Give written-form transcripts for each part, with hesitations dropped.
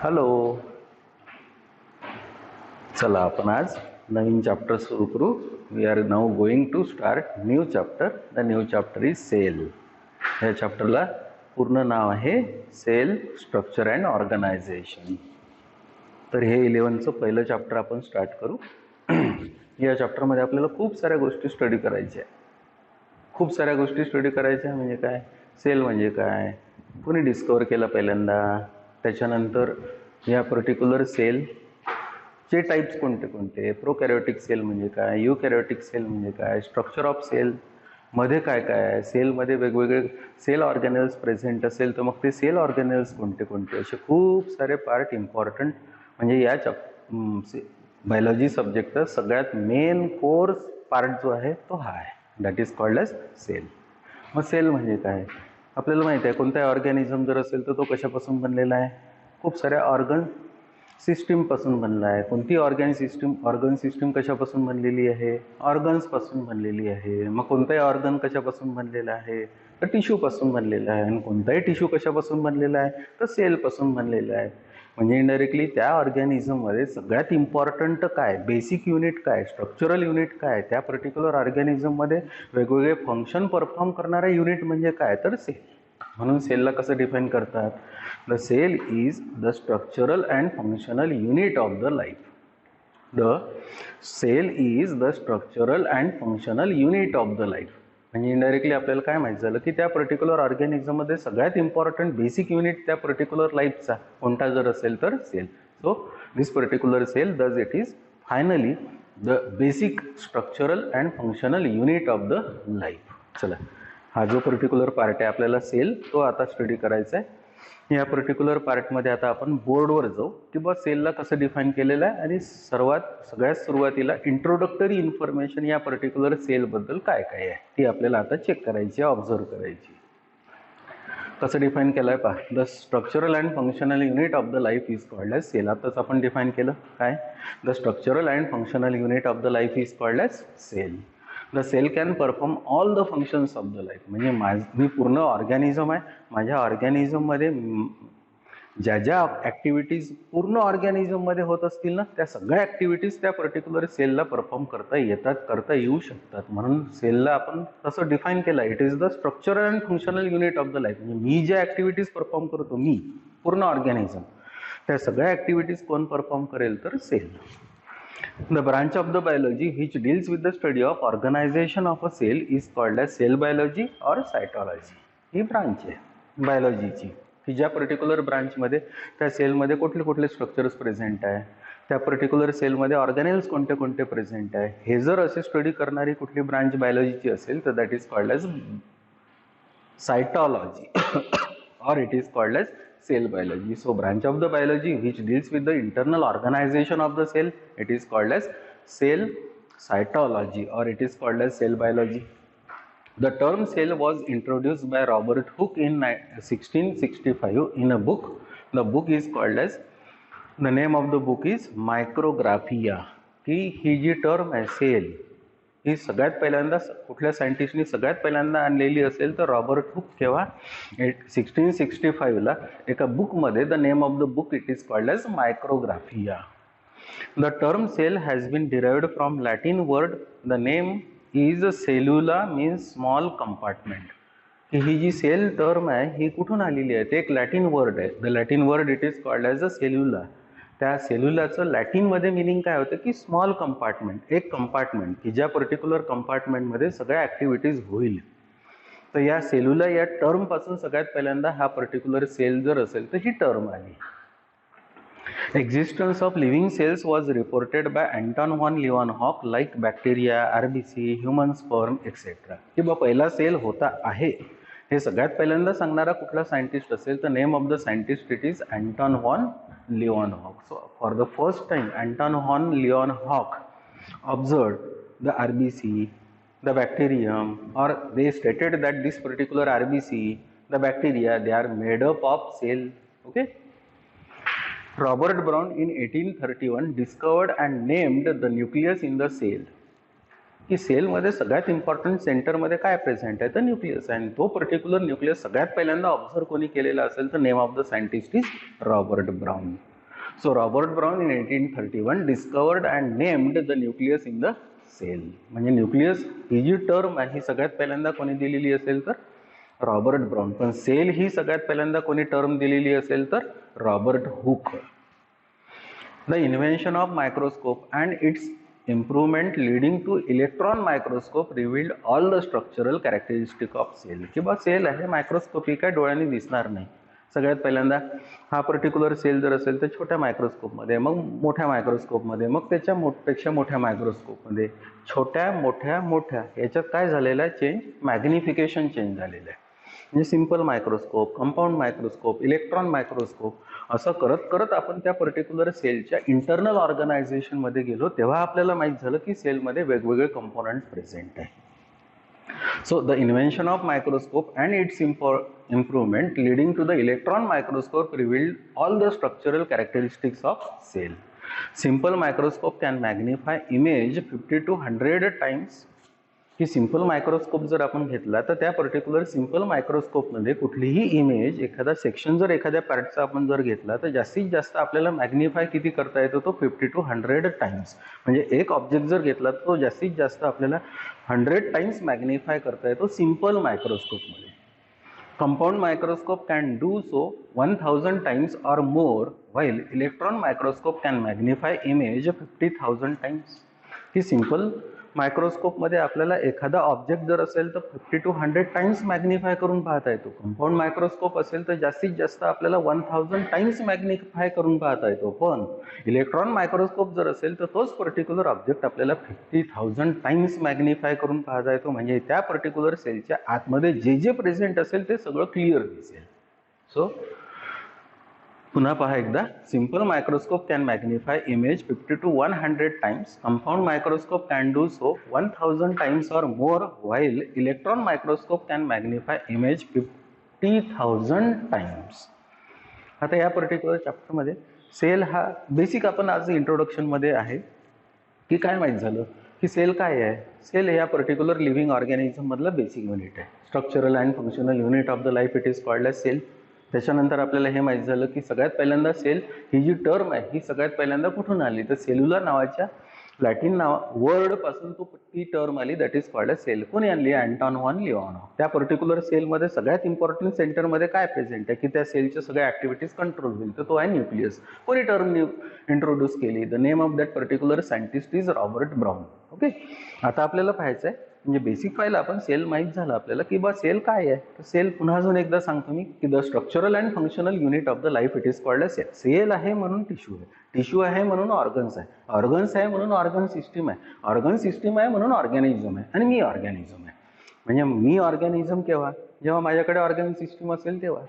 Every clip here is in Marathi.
हॅलो. चला आपण आज नवीन चॅप्टर सुरू करू. We are now going to start new chapter. The new chapter is cell. या चॅप्टरला पूर्ण नाव आहे सेल स्ट्रक्चर अँड ऑर्गनायझेशन. तर हे 11चं पहिलं चॅप्टर आपण स्टार्ट करू. या चॅप्टरमध्ये आपल्याला खूप साऱ्या गोष्टी स्टडी करायच्या आहे. खूप साऱ्या गोष्टी स्टडी करायच्या म्हणजे काय, सेल म्हणजे काय, कोणी डिस्कवर केलं पहिल्यांदा, त्याच्यानंतर या पर्टिक्युलर सेलचे टाईप्स कोणते कोणते, प्रोकॅरियोटिक सेल म्हणजे काय, युकॅरियोटिक सेल म्हणजे काय, स्ट्रक्चर ऑफ सेल मध्ये काय काय आहे, सेलमध्ये वेगवेगळे सेल ऑर्गॅनेल्स प्रेझेंट असेल तर मग ते सेल ऑर्गॅनेल्स कोणते कोणते, असे खूप सारे पार्ट इम्पॉर्टंट. म्हणजे या बायोलॉजी सब्जेक्टचा सगळ्यात मेन कोर्स पार्ट जो आहे तो हा आहे, that is called as cell. मग सेल म्हणजे काय आपल्याला माहिती आहे. कोणताही ऑर्गॅनिझम जर असेल तर तो कशापासून बनलेला आहे, खूप साऱ्या ऑर्गन सिस्टीमपासून बनला आहे. कोणती ऑर्गन सिस्टीम कशापासून बनलेली आहे, ऑर्गन्सपासून बनलेली आहे. मग कोणताही ऑर्गन कशापासून बनलेला आहे तर टिश्यूपासून बनलेला आहे. आणि कोणताही टिश्यू कशापासून बनलेला आहे तर सेलपासून बनलेला आहे. म्हणजे इनडायरेक्टली त्या ऑर्गॅनिझममध्ये सगळ्यात इम्पॉर्टंट काय, बेसिक युनिट काय, स्ट्रक्चरल युनिट काय, त्या पर्टिक्युलर ऑर्गॅनिझममध्ये वेगवेगळे फंक्शन परफॉर्म करणारे युनिट म्हणजे काय तर सेल. म्हणून सेलला कसं डिफाईन करतात, the cell is the structural and functional unit of the life. The cell is the structural and functional unit of the life. म्हणजे इनडायरेक्टली आपल्याला काय माहीत झालं की त्या पर्टिक्युलर ऑर्गॅनिझममध्ये सगळ्यात इम्पॉर्टंट बेसिक युनिट त्या पर्टिक्युलर लाईफचा कोणता जर असेल तर cell. So this particular cell does it is finally the basic structural and functional unit of the life. चला, हा जो पर्टिक्युलर पार्ट आहे आपल्याला सेल तो आता स्टडी करायचा आहे. या पर्टिक्युलर पार्टमध्ये आता आपण बोर्डवर जाऊ की बा सेलला कसं डिफाईन केलेलं आहे आणि सगळ्यात सुरुवातीला इंट्रोडक्टरी इन्फॉर्मेशन या पर्टिक्युलर सेलबद्दल काय काय आहे ती आपल्याला आता चेक करायची, ऑब्झर्व करायची. कसं डिफाईन केलं आहे पहा, the structural and functional unit of the life is called as cell. आताच आपण डिफाईन केलं काय, the structural and functional unit of the life is called as cell. The cell can perform all the functions of the life. म्हणजे मी पूर्ण ऑर्गॅनिझम आहे, माझ्या ऑर्गॅनिझममध्ये ज्या ज्या ॲक्टिव्हिटीज पूर्ण ऑर्गॅनिझममध्ये होत असतील ना त्या सगळ्या ॲक्टिव्हिटीज त्या पर्टिक्युलर सेलला परफॉर्म करता येऊ शकतात. म्हणून सेलला आपण तसं डिफाईन केलं, it is the structural and functional unit of the life. म्हणजे मी ज्या ॲक्टिव्हिटीज परफॉर्म करतो, मी पूर्ण ऑर्गॅनिझम, त्या सगळ्या ॲक्टिव्हिटीज कोण परफॉर्म करेल तर sale. The branch of the biology which deals with the study of organization of a cell is called as cell biology or cytology. He branch आहे बायोलॉजीची की ज्या पर्टिक्युलर ब्रांचमध्ये त्या सेलमध्ये कुठले कुठले स्ट्रक्चर्स प्रेझेंट आहे, त्या पर्टिक्युलर सेलमध्ये ऑर्गॅनेल्स कोणते कोणते प्रेझेंट आहे, हे जर असे स्टडी करणारी कुठली ब्रांच बायोलॉजीची असेल तर that is called as cytology or it is called as cell biology. So branch of the biology which deals with the internal organization of the cell, it is called as cell cytology or it is called as cell biology. The term cell was introduced by Robert Hooke in 1665 in a book. The book is called as, the name of the book is Micrographia. की ही जी टर्म आहे सेल ही सगळ्यात पहिल्यांदा कुठल्या सायंटिस्टनी सगळ्यात पहिल्यांदा आणलेली असेल तर रॉबर्ट हुक. केव्हा, 1665ला एका बुकमध्ये. The name of the book it is called as Micrographia. The term cell has been derived from Latin word. The name is cellula means small compartment. की ही जी सेल टर्म आहे ही कुठून आलेली आहे, ते एक लॅटिन वर्ड आहे. The Latin word it is called as a cellula. त्या सेल्युलाचं लॅटिनमध्ये मिनिंग काय होतं की स्मॉल कंपार्टमेंट, एक कंपार्टमेंट की ज्या पर्टिक्युलर कंपार्टमेंटमध्ये सगळ्या ॲक्टिव्हिटीज होईल. तर या सेल्युला या टर्मपासून सगळ्यात पहिल्यांदा हा पर्टिक्युलर सेल जर असेल तर ही टर्म आली. Existence of living cells was reported by Anton von Leeuwenhoek like bacteria, RBC, human sperm etcetera. की बा पहिला सेल होता आहे हे सगळ्यात पहिल्यांदा सांगणारा कुठला सायंटिस्ट असेल तर name of the scientist it is Anton von Leeuwenhoek. So for the first time Anton von Leeuwenhoek observed the RBC, the bacterium, or they stated that this particular RBC, the bacteria, they are made up of cell. Okay. Robert Brown in 1831 discovered and named the nucleus in the cell. की सेलमध्ये सगळ्यात इम्पॉर्टंट सेंटरमध्ये काय प्रेझेंट आहे तर न्यूक्लियस आहे. आणि तो पर्टिक्युलर न्यूक्लियस सगळ्यात पहिल्यांदा ऑब्झर्व कोणी केलेला असेल तर name of the scientist is Robert brown. So Robert Brown in 1831 discovered and named the nucleus in the cell. म्हणजे न्यूक्लियस ही जी टर्म आहे ही सगळ्यात पहिल्यांदा कोणी दिलेली असेल तर रॉबर्ट ब्राउन. पण सेल ही सगळ्यात पहिल्यांदा कोणी टर्म दिलेली असेल तर Robert Hooke. The invention of microscope and its improvement leading to electron microscope revealed all the structural characteristic of cell. किंवा सेल आहे मायक्रोस्कोपिक आहे, डोळ्यांनी दिसणार नाही. सगळ्यात पहिल्यांदा हा पर्टिक्युलर सेल जर असेल तर छोट्या मायक्रोस्कोपमध्ये, मग मोठ्या मायक्रोस्कोपमध्ये, मग त्याच्यापेक्षा मोठ्या मायक्रोस्कोपमध्ये, छोट्या मोठ्या मोठ्या याच्यात काय झालेलं आहे चेंज, मॅग्निफिकेशन चेंज झालेलं आहे. म्हणजे simple microscope, compound microscope, electron microscope असं करत करत आपण त्या पर्टिक्युलर सेलच्या इंटरनल ऑर्गनायझेशनमध्ये गेलो, तेव्हा आपल्याला माहीत झालं की सेलमध्ये वेगवेगळे कंपोनंट प्रेझेंट आहे. So the invention of microscope and its improvement leading to the electron microscope revealed all the structural characteristics of cell. Simple microscope can magnify image 50 to 100 times. की सिंपल मायक्रोस्कोप जर आपण घेतला तर त्या पर्टिक्युलर सिंपल मायक्रोस्कोपमध्ये कुठलीही इमेज, एखादा सेक्शन जर एखाद्या पार्टचा आपण जर घेतला तर जास्तीत जास्त आपल्याला मॅग्निफाय किती करता येतो तो 50 to 100 टाइम्स. म्हणजे एक ऑब्जेक्ट जर घेतला तर तो जास्तीत जास्त आपल्याला 100 टाइम्स मॅग्निफाय करता येतो सिंपल मायक्रोस्कोपमध्ये. Compound microscope can do so 1000 times और more, while electron microscope can magnify image 50,000 times. ही सिंपल मायक्रोस्कोपमध्ये आपल्याला एखादा ऑब्जेक्ट जर असेल तर 50 to 100 टाइम्स मॅग्निफाय करून पाहता येतो. कंपाऊंड मायक्रोस्कोप असेल तर जास्तीत जास्त आपल्याला 1000 टाइम्स मॅग्निफाय करून पाहता येतो. पण इलेक्ट्रॉन मायक्रोस्कोप जर असेल तर तोच पर्टिक्युलर ऑब्जेक्ट आपल्याला 50,000 टाइम्स मॅग्निफाय करून पाहता येतो. म्हणजे त्या पर्टिक्युलर सेलच्या आतमध्ये जे जे प्रेझेंट असेल ते सगळं क्लिअर दिसेल. सो पुन्हा पहा एकदा, simple microscope can magnify image 50 to 100 times, compound microscope can do so 1000 times और more, while electron microscope can magnify image 50,000 times. आता या पर्टिक्युलर चॅप्टरमध्ये सेल हा बेसिक आपण आज इंट्रोडक्शनमध्ये आहे की काय माहीत झालं की सेल काय आहे. सेल या पर्टिक्युलर लिव्हिंग ऑर्गॅनिझम मधलं बेसिक युनिट आहे. Structural and functional unit of the life it is called as cell. त्याच्यानंतर आपल्याला हे माहीत झालं की सगळ्यात पहिल्यांदा सेल ही जी टर्म आहे ही सगळ्यात पहिल्यांदा कुठून आली तर सेल्युलर नावाच्या लॅटिन वर्ड पासून ती टर्म आली, that is called a cell. कोणी आणली? Anton von Leeuwenhoek. त्या पर्टिक्युलर सेलमध्ये सगळ्यात इम्पॉर्टंट सेंटरमध्ये काय प्रेझेंट आहे की त्या सेलच्या सगळ्या ऍक्टिव्हिटीज कंट्रोल होईल, तर तो आहे न्यूक्लियस. कोणी टर्म इंट्रोड्यूस केली? The name of that particular scientist is Robert brown. Okay, आता आपल्याला पाहायचं आहे म्हणजे बेसिक पाहिलं आपण, सेल माहीत झालं आपल्याला की बा सेल काय आहे. तर सेल पुन्हा अजून एकदा सांगतो मी की the structural and functional unit of the life it is called a cell. Cell आहे म्हणून टिश्यू आहे, टिश्यू आहे म्हणून ऑर्गन्स आहे, ऑर्गन्स आहे म्हणून ऑर्गन सिस्टीम आहे, ऑर्गन सिस्टीम आहे म्हणून ऑर्गॅनिझम आहे, आणि मी ऑर्गॅनिझम आहे. म्हणजे मी ऑर्गॅनिझम केव्हा? जेव्हा माझ्याकडे ऑर्गन सिस्टीम असेल तेव्हा.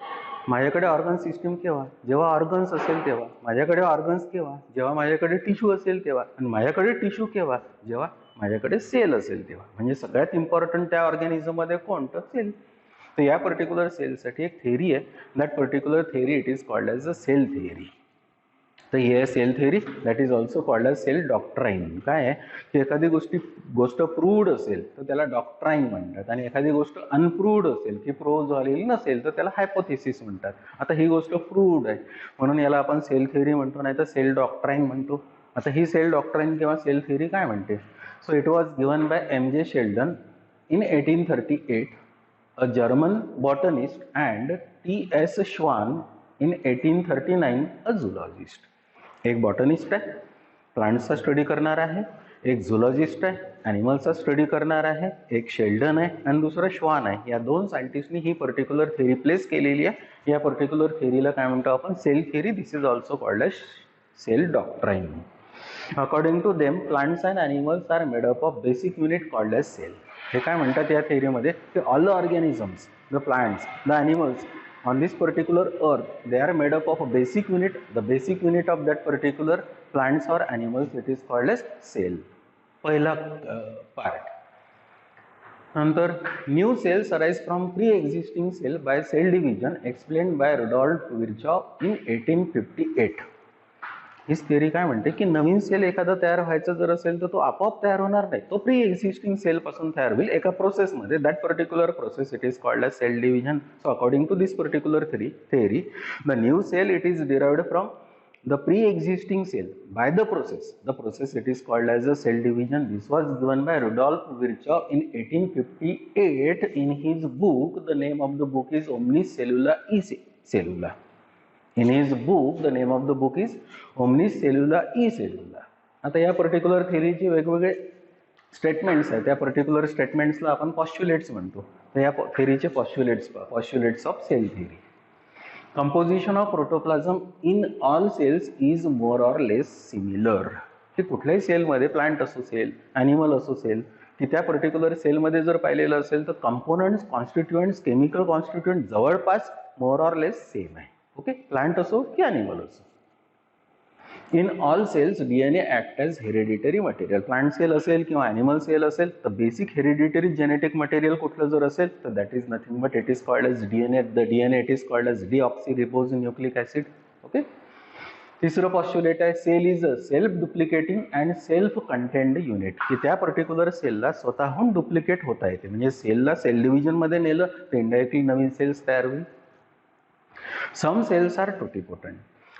माझ्याकडे ऑर्गन सिस्टीम केव्हा? जेव्हा ऑर्गन्स असेल तेव्हा. माझ्याकडे ऑर्गन्स केव्हा? जेव्हा माझ्याकडे टिश्यू असेल तेव्हा. आणि माझ्याकडे टिश्यू केव्हा? जेव्हा माझ्याकडे सेल असेल तेव्हा. म्हणजे सगळ्यात इम्पॉर्टंट त्या ऑर्गॅनिझममध्ये कोण? तर सेल. तर या पर्टिक्युलर सेलसाठी एक थेअरी आहे, that particular theory it is called as a cell theory. तर ही आहे cell theory, that is also called as cell doctrine. काय आहे की एखादी गोष्ट प्रूव्ड असेल तर त्याला डॉक्ट्राईन म्हणतात, आणि एखादी गोष्ट अनप्रूव्ड असेल की प्रूव्ह झालेली नसेल तर त्याला हायपोथेसिस म्हणतात. आता ही गोष्ट प्रूव्ड आहे म्हणून याला आपण सेल थेअरी म्हणतो, नाही तर सेल डॉक्ट्राईन म्हणतो. आता ही सेल डॉक्ट्राईन किंवा सेल थेअरी काय म्हणते? So it was given by M.J. Sheldon in 1838, a German botanist, and T.S. Schwann in 1839, a zoologist. एक बॉटनिस्ट आहे, प्लांट्सचा स्टडी करणार आहे, एक झुलॉजिस्ट आहे, ॲनिमल्सचा स्टडी करणार आहे, एक शेल्डन आहे आणि दुसरा श्वान आहे. या दोन सायंटिस्टनी ही पर्टिक्युलर थेअरी प्लेस केलेली आहे. या पर्टिक्युलर थेअरीला काय म्हणतो आपण? Cell theory. This is also called as cell doctrine. According to them plants and animals are made up of basic unit called as cell. हे काय म्हणतात या थेअरीमध्ये की all the organisms, the plants, the animals on this particular earth, they are made up of a basic unit. The basic unit of that particular plants or animals, it is called as cell. पहिला पार्ट. नंतर new cells arise from pre existing cell by cell division explained by Rudolf Virchow in 1858. हीच थिअरी काय म्हणते की नवीन सेल एखादा तयार व्हायचा जर असेल तर तो आपोआप तयार होणार नाही, तो प्री एक्झिस्टिंग सेल पासून तयार होईल एका प्रोसेसमध्ये. That particular process it is called as cell division. So according to this particular theory, the new cell it is derived from the pre-existing cell by the process it is called as a cell division. This was given by Rudolf Virchow in 1858 in his book. The name of the book is Omnis Cellula e Cellula. In his book the name of the book is Omnis Cellula e Cellula. आता या पर्टिक्युलर थेरीचे वेगवेगळे स्टेटमेंट्स आहेत, त्या पर्टिक्युलर स्टेटमेंट्सला आपण पॉस्ट्युलेट्स म्हणतो. तर या थेरीचे postulates of cell theory. Composition of protoplasm in all cells is more or less similar. की कुठल्याही सेलमध्ये, प्लांट असो सेल, ॲनिमल असो सेल, की त्या पर्टिक्युलर सेलमध्ये जर पाहिलेलं असेल तर कंपोनंट्स, कॉन्स्टिट्युएंट्स, केमिकल कॉन्स्टिट्युएंट जवळपास मोर ऑर लेस सेम आहे. ओके, प्लांट असो की ॲनिमल असो. In all cells DNA act as hereditary material. Plant cell असेल किंवा ॲनिमल सेल असेल तर बेसिक हेरिडिटरी जेनेटिक मटेरियल कुठलं जर असेल तर that is nothing but it is called as DNA. The DNA it is called as deoxy nucleic acid. Okay. तिसरं पॉस्ट्युलेट आहे cell is a self duplicating and self contained unit. की त्या पर्टिक्युलर सेलला स्वतःहून डुप्लिकेट होता येते. म्हणजे सेलला सेल डिव्हिजनमध्ये नेलं तर इनडायरेक्टली नवीन सेल्स तयार होईल. सम सेल्स आर टोटिपोटंट.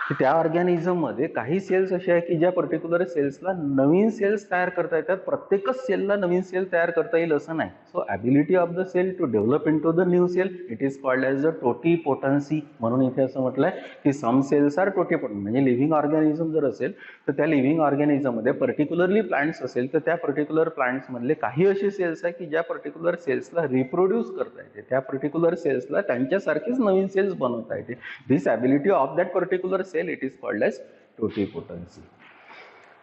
की त्या ऑर्गॅनिझममध्ये काही सेल्स असे आहे की ज्या पर्टिक्युलर सेल्सला नवीन सेल्स तयार करता येतात. प्रत्येकच सेलला नवीन सेल तयार करता येईल असं नाही. So ability of the cell to develop in to the new cell it is called as a totipotency. म्हणून इथे असं म्हटलं आहे की सम सेल्स आर टोटिपोटंट. म्हणजे लिव्हिंग ऑर्गॅनिझम जर असेल तर त्या लिव्हिंग ऑर्गॅनिझममध्ये पर्टिक्युलरली प्लांट्स असेल तर त्या पर्टिक्युलर प्लांट्समधले काही असे सेल्स आहे की ज्या पर्टिक्युलर सेल्सला रिप्रोड्यूस करता येते. त्या पर्टिक्युलर सेल्सला त्यांच्यासारखीच नवीन सेल्स बनवता येते. This ability of that particular cell it is called as totipotency.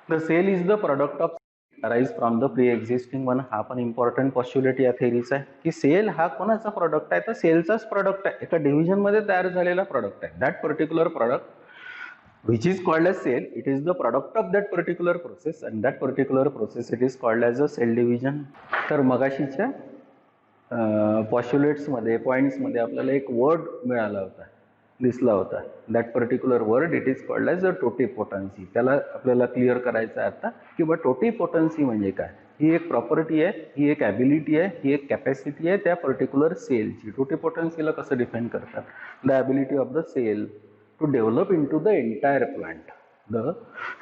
The cell is the product of arise from the pre-existing one. हा पण इम्पॉर्टंट पॉस्ट्युलेट या थेरीचा आहे की सेल हा कोणाचा प्रॉडक्ट आहे तर सेलचाच प्रॉडक्ट आहे. एका डिव्हिजन मध्ये तयार झालेला प्रॉडक्ट आहे. That particular product which is called as cell, it is the product of that particular process and that particular process it is called as a cell division. तर मगाशीच्या पॉस्ट्युलेट्स मध्ये, पॉइंट्स मध्ये आपल्याला एक वर्ड मिळाला होता, दिसला होता. That particular word it is called as a totipotency. त्याला आपल्याला क्लिअर करायचं आहे आता की बा टोटिपोटन्सी म्हणजे काय. ही एक प्रॉपर्टी आहे, ही एक ॲबिलिटी आहे, ही एक कॅपॅसिटी आहे त्या पर्टिक्युलर सेलची. टोटिपोटन्सीला कसं डिफाईन करतात. The ability of the cell to develop in to the entire plant. The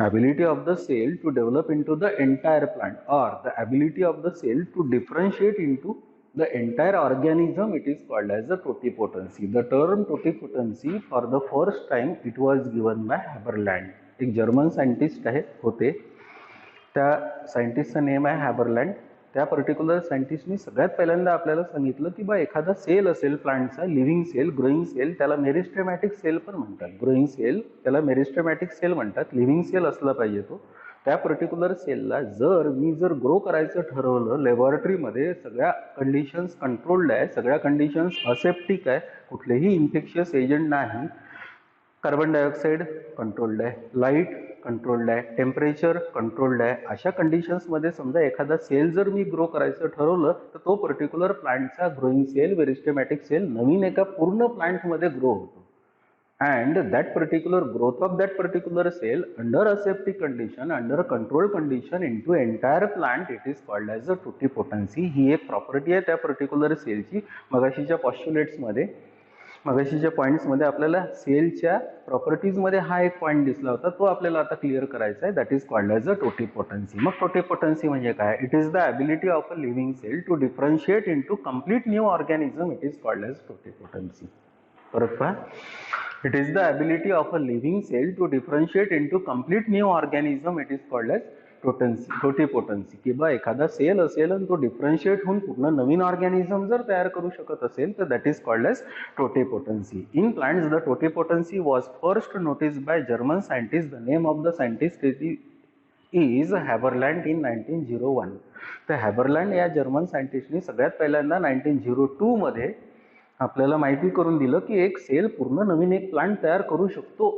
ability of the cell to develop in to the entire plant or the ability of the cell to differentiate into the entire organism it is called as a totipotency. The term totipotency for the first time it was given by Haberland. एक जर्मन सायंटिस्ट आहे होते, त्या सायंटिस्टचं नेम आहे हॅबरलँड. त्या पर्टिक्युलर सायंटिस्टनी सगळ्यात पहिल्यांदा आपल्याला सांगितलं की बा एखादा सेल असेल प्लांटचा, लिव्हिंग सेल, ग्रोईंग सेल, त्याला मेरिस्टेमॅटिक सेल पण म्हणतात. ग्रोईंग सेल त्याला मेरिस्टेमॅटिक सेल म्हणतात. लिव्हिंग सेल असला पाहिजे तो. त्या पर्टिक्युलर सेलला मी जर ग्रो करायचं ठरवलं लॅबोरेटरीमध्ये, सगळ्या कंडिशन्स कंट्रोल्ड आहे, सगळ्या कंडिशन्स असेप्टिक आहे, कुठलेही इन्फेक्शियस एजंट नाही, कार्बन डायऑक्साईड कंट्रोल्ड आहे, लाईट कंट्रोल्ड आहे, टेम्परेचर कंट्रोल्ड आहे, अशा कंडिशन्समध्ये समजा एखादा सेल जर मी ग्रो करायचं ठरवलं तर तो पर्टिक्युलर प्लांटचा ग्रोईंग सेल, मेरिस्टेमॅटिक सेल नवीन एका पूर्ण प्लांटमध्ये ग्रो होतो. and that particular growth of that particular cell under aseptic condition, under a controlled condition into entire plant, it is called as a totipotency. ही एक प्रॉपर्टी आहे त्या पर्टिक्युलर सेलची. मगाशीच्या पॉस्ट्युलेट्स मध्ये, मगाशीच्या पॉइंट्स मध्ये आपल्याला सेलच्या प्रॉपर्टीज मध्ये हा एक पॉइंट दिसला होता, तो आपल्याला आता क्लिअर करायचा आहे. That is called as a totipotency. मग टोटिपोटन्सी म्हणजे काय. It is the ability of a living cell to differentiate into complete new organism. It is called as totipotency. परत पहा. It is the ability of a living cell to differentiate into complete new organism. It is called as totipotency. की बा एखादा सेल असेल आणि तो डिफरन्शिएट होऊन पूर्ण नवीन ऑर्गॅनिझम जर तयार करू शकत असेल तर that is called as totipotency. In plants the totipotency was first noticed by German scientist. The name of the scientist is Haberlandt in 1901. तर हॅबरलँड या जर्मन सायंटिस्टनी सगळ्यात पहिल्यांदा 1902 मध्ये आपल्याला माहिती करून दिलं की एक सेल पूर्ण नवीन एक प्लांट तयार करू शकतो.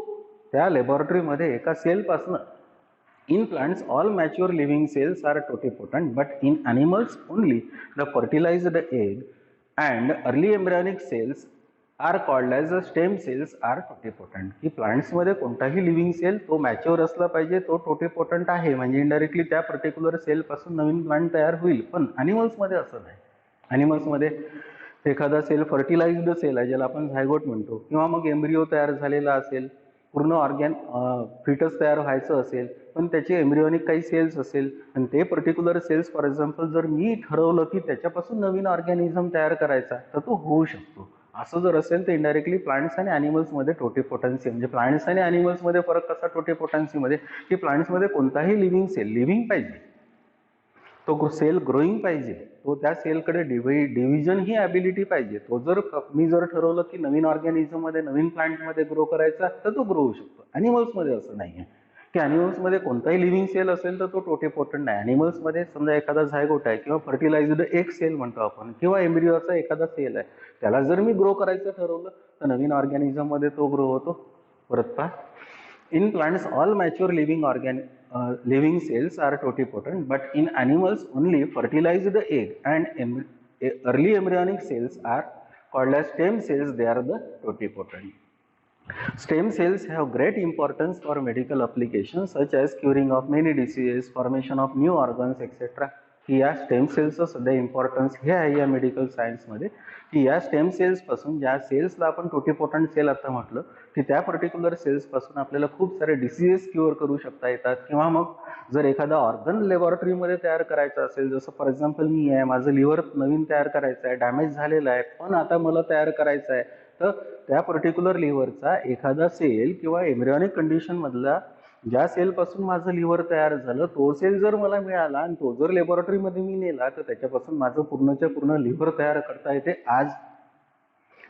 त्या लॅबोरेटरीमध्ये एका सेलपासून. In plants all mature living cells are totipotent but in animals only the fertilised egg and early embryonic cells are called as a stem cells are totipotent. की प्लांट्समध्ये कोणताही लिव्हिंग सेल तो मॅच्युअर असला पाहिजे, तो टोटिपोटंट आहे, म्हणजे इनडायरेक्टली त्या पर्टिक्युलर सेलपासून नवीन प्लांट तयार होईल. पण ॲनिमल्समध्ये असं नाही. ॲनिमल्समध्ये एखादा सेल फर्टिलाइज्ड सेल आहे ज्याला आपण झायगोट म्हणतो, किंवा मग एम्ब्रिओ तयार झालेला असेल, पूर्ण फिटस तयार व्हायचं असेल, पण त्याचे एम्ब्रियोनिक काही सेल्स असेल आणि ते पर्टिक्युलर सेल्स फॉर एक्झाम्पल जर मी ठरवलं की त्याच्यापासून नवीन ऑर्गॅनिझम तयार करायचा तर तो होऊ शकतो. असं जर असेल तर इनडायरेक्टली प्लांट्स आणि ॲनिमल्समध्ये टोटिपोटन्सी, म्हणजे प्लांट्स आणि ॲनिमल्समध्ये फरक कसा टोटिपोटन्सीमध्ये, की प्लांट्समध्ये कोणताही लिव्हिंग सेल लिव्हिंग पाहिजे, तो सेल ग्रोईंग पाहिजे, तो त्या सेलकडे डिव्हिजन ही ॲबिलिटी पाहिजे. तो जर मी जर ठरवलं की नवीन ऑर्गॅनिझममध्ये नवीन प्लांटमध्ये ग्रो करायचा तर तो ग्रो होऊ शकतो. ॲनिमल्समध्ये असं नाही आहे की ॲनिमल्समध्ये कोणताही लिव्हिंग सेल असेल तर तो टोटिपोटंट नाही. ॲनिमल्समध्ये समजा एखादा झायगोट आहे किंवा फर्टिलाइज्ड एक सेल म्हणतो आपण, किंवा एम्ब्रियोचा एखादा सेल आहे, त्याला जर मी ग्रो करायचं ठरवलं तर नवीन ऑर्गॅनिझममध्ये तो ग्रो होतो. परत पहा, in plants all mature living cells are totipotent, but in animals only fertilized egg and early embryonic cells are called as stem cells. They are the totipotent. Stem cells have great importance for medical applications such as curing of many diseases, formation of new organs, etc. की या स्टेम सेल्सचं सध्या इम्पॉर्टन्स हे आहे या मेडिकल सायन्समध्ये, की या स्टेम सेल्सपासून, ज्या सेल्सला आपण टोटिपोटंट सेल आता म्हटलं, की त्या पर्टिक्युलर सेल्सपासून आपल्याला खूप सारे डिसीजेस क्युअर करू शकता येतात. किंवा मग जर एखादा ऑर्गन लॅबोरेटरीमध्ये तयार करायचा असेल, जसं फॉर एक्झाम्पल मी आहे, माझं लिव्हर नवीन तयार करायचं आहे, डॅमेज झालेलं आहे, पण आता मला तयार करायचं आहे, तर त्या पर्टिक्युलर लिव्हरचा एखादा सेल किंवा एम्ब्रियॉनिक कंडिशनमधला ज्या सेलपासून माझं लिव्हर तयार झालं, तो सेल जर मला मिळाला आणि तो जर लॅबोरेटरीमध्ये मी नेला तर त्याच्यापासून माझं पूर्णच्या पूर्ण लिव्हर तयार करता येते आज.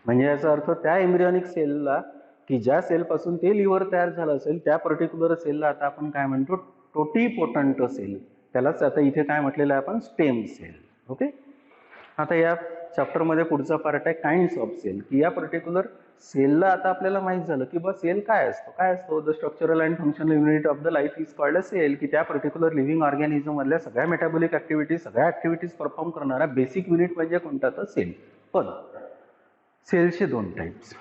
म्हणजे याचा अर्थ त्या एम्ब्रियॉनिक सेलला, की ज्या सेलपासून ते लिव्हर तयार झालं असेल, त्या पर्टिक्युलर सेलला आता आपण काय म्हणतो, टोटिपोटंट सेल. त्यालाच आता इथे काय म्हटलेलं आहे आपण, स्टेम सेल. ओके. आता या चॅप्टरमध्ये पुढचा पार्ट आहे काइंड्स ऑफ सेल, की या पर्टिक्युलर सेलला आता आपल्याला माहित झालं की बा सेल काय असतो. The structural and functional unit of the life is called a cell, की त्या पर्टिक्युलर लिव्हिंग ऑर्गॅनिझम मधल्या सगळ्या मेटाबॉलिक ऍक्टिव्हिटीज, सगळ्या ऍक्टिव्हिटीज परफॉर्म करणारा बेसिक युनिट म्हणजे कोणता, तर सेल. पण सेलचे दोन types.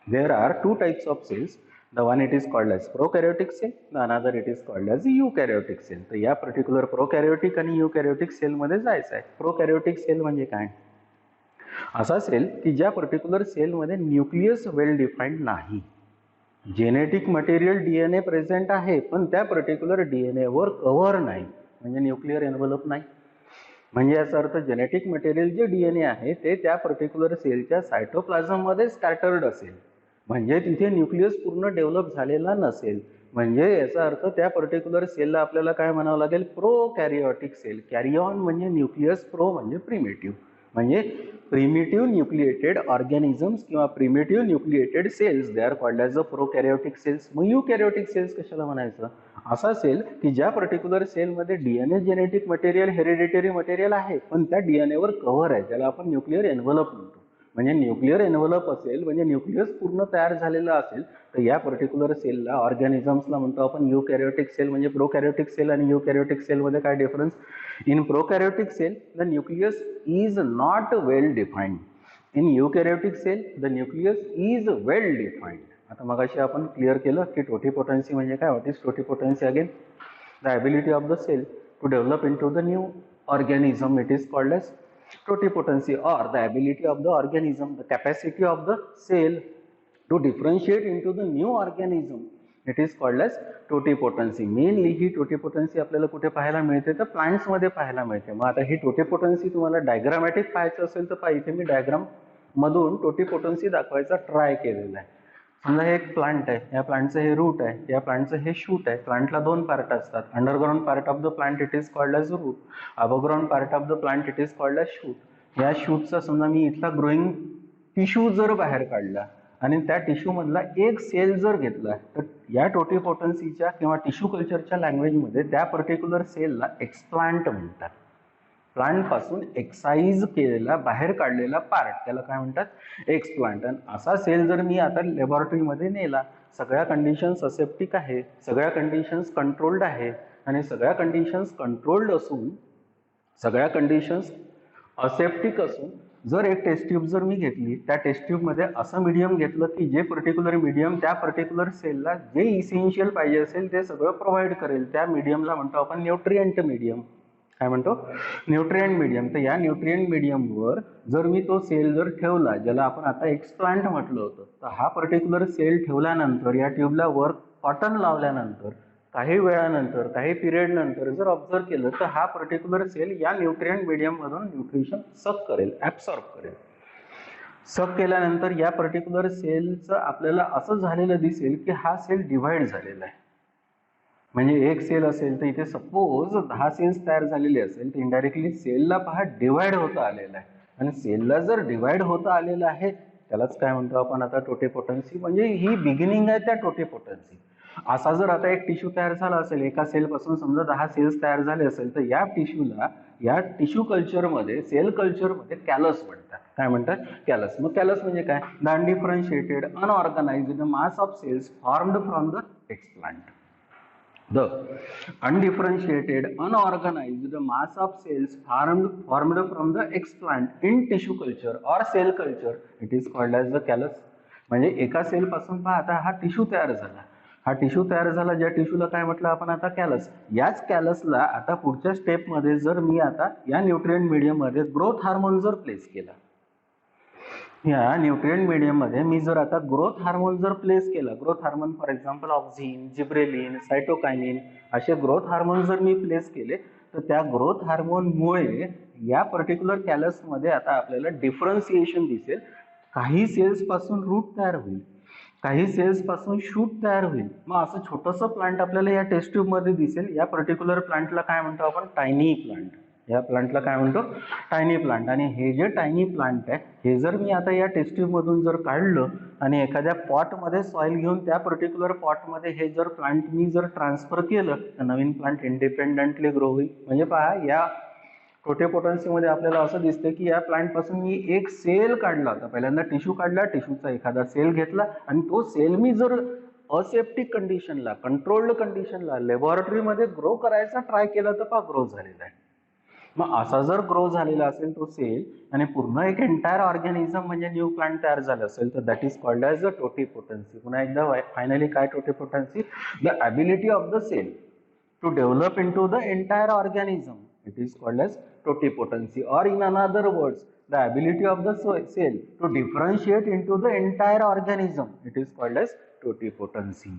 There are two types of cells. The one it is called as prokaryotic cell, the another it is called as eukaryotic cell. तर या पर्टिक्युलर प्रोकॅरियोटिक आणि युकॅरियोटिक सेल मध्ये जायचं आहे. प्रोकॅरियोटिक सेल म्हणजे काय, असा सेल की ज्या पर्टिक्युलर सेलमध्ये न्यूक्लियस वेल डिफाईन्ड नाही. जेनेटिक मटेरियल डीएनए प्रेझेंट आहे, पण त्या पर्टिक्युलर डीएनए वर कव्हर नाही, म्हणजे न्यूक्लिअर एन्व्हलप नाही. म्हणजे याचा अर्थ जेनेटिक मटेरियल जे डीएनए आहे ते त्या पर्टिक्युलर सेलच्या सायटोप्लाझम मध्ये स्कॅटर्ड असेल, म्हणजे तिथे न्यूक्लियस पूर्ण डेव्हलप झालेला नसेल. म्हणजे याचा अर्थ त्या पर्टिक्युलर सेलला आपल्याला काय म्हणावं लागेल, प्रोकॅरियोटिक सेल. कॅरिऑन म्हणजे न्यूक्लियस, प्रो म्हणजे प्रिमिटिव्ह, म्हणजे प्रिमिटिव्ह न्यूक्लिएटेड ऑर्गॅनिझम्स किंवा primitive nucleated cells, they are called as a prokaryotic cells. मग युकॅरियोटिक सेल्स कशाला म्हणायचं, असा सेल की ज्या पर्टिक्युलर सेलमध्ये DNA genetic material, hereditary material आहे, पण त्या डीएनएवर कव्हर आहे, ज्याला आपण न्यूक्लिअर एन्व्हलप म्हणतो. म्हणजे न्यूक्लिअर एन्व्हलप असेल, म्हणजे न्यूक्लियस पूर्ण तयार झालेलं असेल, तर या पर्टिक्युलर सेलला, ऑर्गॅनिझम्सला म्हणतो आपण युकॅरियोटिक सेल. म्हणजे प्रोकॅरियोटिक सेल आणि युकॅरियोटिक सेलमध्ये काय difference, in prokaryotic cell the nucleus is not well defined, in eukaryotic cell the nucleus is well defined. आता मगाशी आपण क्लिअर केलं की टोटिपोटन्सी म्हणजे काय. What is totipotency again, the ability of the cell to develop in to the new organism, it is called as totipotency, or the ability of the organism, the capacity of the cell to differentiate into the new organism, it is called as totipotency. Mainly ही टोटिपोटन्सी आपल्याला कुठे पाहायला मिळते, तर प्लांट्स मध्ये पाहायला मिळते. मग आता ही टोटिपोटन्सी तुम्हाला डायग्रामॅटिक पाहायचं असेल तर पहा, इथे मी डायग्राम मधून टोटिपोटन्सी दाखवायचा ट्राय केलेला आहे. समजा हे एक प्लांट आहे, या प्लांटचं हे रूट आहे, या प्लांटचं हे शूट आहे. प्लांटला दोन पार्ट असतात. Underground part of the plant it is called as root, aboveground part of the plant it is called as shoot. या शूटचा समजा मी इथला ग्रोईंग टिश्यू जर बाहेर काढला आणि त्या टिश्यू मधला एक सेल जर घेतला, तर या टोटिपोटन्सीच्या किंवा टिश्यू कल्चरच्या लँग्वेजमध्ये त्या पर्टिक्युलर सेलला एक्सप्लांट म्हणतात. प्लांट पासून एक्साइज केलेला, बाहेर काढलेला पार्ट, त्याला काय म्हणतात, एक्सप्लांट. आणि असा सेल जर मी आता लॅबोरेटरीमध्ये नेला, सगळ्या कंडिशन्स असेप्टिक आहे, सगळ्या कंडिशन्स कंट्रोल्ड आहे, आणि सगळ्या कंडिशन्स कंट्रोल्ड असून, सगळ्या कंडिशन्स असेप्टिक असून, जर एक टेस्ट ट्यूब जर मी घेतली, त्या टेस्ट ट्यूबमध्ये असं मीडियम घेतलं की जे पर्टिक्युलर मीडियम त्या पर्टिक्युलर सेलला जे इसेन्शियल पाहिजे असेल ते सगळं प्रोव्हाइड करेल, त्या मीडियमला म्हणतो आपण न्यूट्रिएंट मीडियम. काय म्हणतो, न्यूट्रिएंट मीडियम. तर या न्यूट्रिएंट मीडियमवर जर मी तो सेल जर ठेवला, ज्याला आपण आता एक्सप्लांट म्हटलं होतं, तर हा पर्टिक्युलर सेल ठेवल्यानंतर या ट्यूबला वर कॉटन लावल्यानंतर काही वेळानंतर, काही पिरियड नंतर जर ऑब्झर्व केलं तर हा पर्टिक्युलर सेल या न्यूट्रिएंट मीडियम मधून न्यूट्रिशन सक करेल, ऍब्सॉर्ब करेल. सक केल्यानंतर या पर्टिक्युलर सेलचं आपल्याला असं झालेलं दिसेल की हा सेल डिव्हाइड झालेला आहे. म्हणजे एक सेल असेल तर इथे सपोज 10 सेल्स तयार झालेले असेल तर इनडायरेक्टली सेलला पहा डिवाइड होता आलेला आहे. आणि सेलला जर डिवाइड होता आलेलं आहे त्यालाच काय म्हणतो आपण आता टोटेपोटन्सी, म्हणजे ही बिगिनिंग आहे त्या टोटेपोटन्सी. असा जर आता एक टिश्यू तयार झाला असेल, एका सेलपासून समजा 10 सेल्स तयार झाले असेल तर या टिश्यूला, या टिश्यू कल्चरमध्ये, सेल कल्चरमध्ये कॅलस म्हणतात. काय म्हणतात, कॅलस. मग कॅलस म्हणजे काय, the undifferentiated unorganized mass of cells formed from the explant. The undifferentiated unorganized mass of cells formed from the explant in tissue culture or cell culture, it is called as the callus. म्हणजे एका सेल पासून पहा आता हा टिश्यू तयार झाला, हा टिश्यू तयार झाला, ज्या टिश्यूला काय म्हटलं आपण आता कॅलस. याच कॅलसला आता पुढच्या स्टेप मध्ये जर मी आता या न्यूट्रिएंट मीडियम मध्ये ग्रोथ हार्मोन जर प्लेस केला, या न्यूट्रिएंट मीडियम मध्ये मी जर आता ग्रोथ हार्मोन जर प्लेस केला, growth hormone for example auxin, gibberellin, cytokinin असे ग्रोथ हार्मोन जर मी प्लेस केले तर त्या ग्रोथ हार्मोनमुळे या पर्टिक्युलर कॅलस मध्ये आता आपल्याला डिफरन्सिएशन दिसेल. काही सेल्स पासून रूट तयार होईल, काही सेल्स पासून शूट तयार होईल. मग असं छोटंसं प्लांट आपल्याला या टेस्ट ट्यूब मध्ये दिसेल. या पर्टिक्युलर प्लांटला काय म्हणतो आपण, टायनी प्लांट. या प्लांटला काय म्हणतो, टायनी प्लांट. आणि हे जे टायनी प्लांट आहे हे जर मी आता या टेस्ट ट्यूब मधून जर काढलं आणि एखाद्या पॉट मध्ये सॉइल घेऊन त्या पर्टिक्युलर पॉट मध्ये हे जर प्लांट मी जर ट्रान्सफर केलं तर नवीन प्लांट इंडिपेंडेंटली ग्रो होईल. म्हणजे पहा, या टोटेपोटन्सी मध्ये आपल्याला असं दिसतं की या प्लांट पासून मी एक सेल काढला होता, पहिल्यांदा टिश्यू काढला, टिश्यूचा एखादा सेल घेतला आणि तो सेल मी जर असेप्टिक कंडिशनला, कंट्रोल्ड कंडिशनला, लॅबोरेटरीमध्ये ग्रो करायचा ट्राय केला तर पहा ग्रो झालेला आहे. मग असा जर ग्रो झालेला असेल तो सेल आणि पूर्ण एक एंटायर ऑर्गॅनिझम म्हणजे न्यू प्लांट तयार झाला असेल तर that is called as the totipotency. पुन्हा एकदा फायनली काय totipotency, the ability of the cell to develop into the entire organism, it is called as totipotency. Or in another words, the ability of the cell to differentiate into the entire organism, it is called as totipotency.